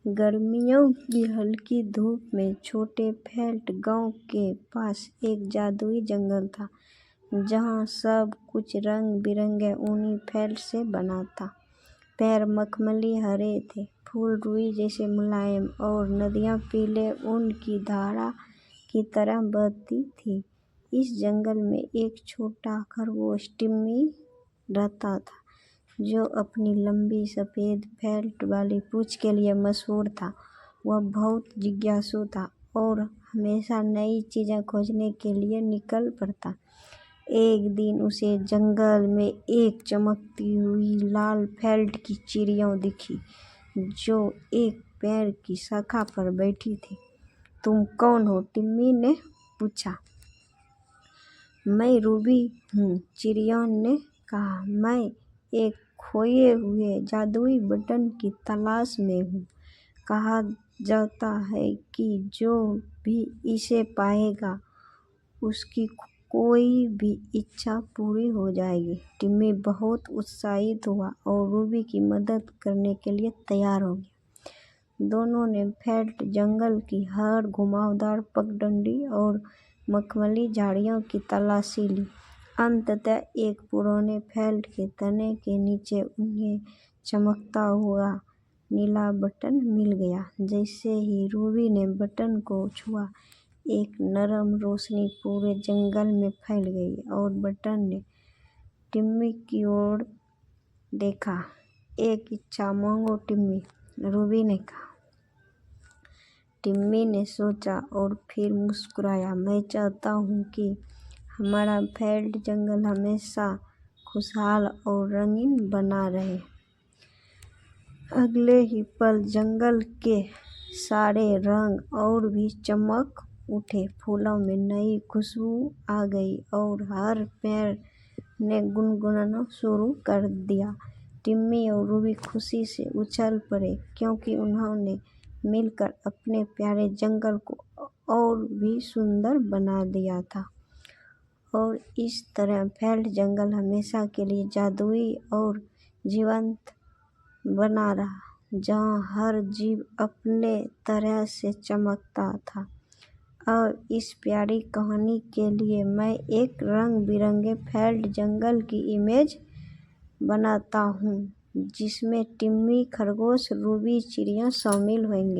गर्मियों की हल्की धूप में छोटे फेल्ट गांव के पास एक जादुई जंगल था, जहां सब कुछ रंग बिरंगे ऊनी फेल्ट से बना था। पेड़ मखमली हरे थे, फूल रुई जैसे मुलायम और नदियां पीले ऊन की धारा की तरह बहती थी। इस जंगल में एक छोटा खरगोश टिम्मी रहता था, जो अपनी लंबी सफेद फेल्ट वाली पूंछ के लिए मशहूर था। वह बहुत जिज्ञासु था और हमेशा नई चीजें खोजने के लिए निकल पड़ता। एक दिन उसे जंगल में एक चमकती हुई लाल फेल्ट की चिड़िया दिखी, जो एक पेड़ की शाखा पर बैठी थी। "तुम कौन हो?" टिम्मी ने पूछा। "मैं रूबी हूँ," चिड़िया ने कहा। "मैं एक खोए हुए जादुई बटन की तलाश में हूँ। कहा जाता है कि जो भी इसे पाएगा, उसकी कोई भी इच्छा पूरी हो जाएगी।" टिम्मी बहुत उत्साहित हुआ और रूबी की मदद करने के लिए तैयार हो गया। दोनों ने फेल्ट जंगल की हर घुमावदार पगडंडी और मखमली झाड़ियों की तलाशी ली। अंततः एक पुराने फेल्ट के तने के नीचे उन्हें चमकता हुआ नीला बटन मिल गया। जैसे ही रूबी ने बटन को छुआ, एक नरम रोशनी पूरे जंगल में फैल गई और बटन ने टिम्मी की ओर देखा। "एक इच्छा मांगो टिम्मी," रूबी ने कहा। टिम्मी ने सोचा और फिर मुस्कुराया। "मैं चाहता हूँ कि हमारा फेल्ट जंगल हमेशा खुशहाल और रंगीन बना रहे।" अगले ही पल जंगल के सारे रंग और भी चमक उठे। फूलों में नई खुशबू आ गई और हर पेड़ ने गुनगुनाना शुरू कर दिया। टिम्मी और रूबी खुशी से उछल पड़े, क्योंकि उन्होंने मिलकर अपने प्यारे जंगल को और भी सुंदर बना दिया था। और इस तरह फेल्ट जंगल हमेशा के लिए जादुई और जीवंत बना रहा, जहाँ हर जीव अपने तरह से चमकता था। और इस प्यारी कहानी के लिए मैं एक रंग बिरंगे फेल्ट जंगल की इमेज बनाता हूँ, जिसमें टिम्मी, खरगोश, रूबी, चिड़िया शामिल होंगे।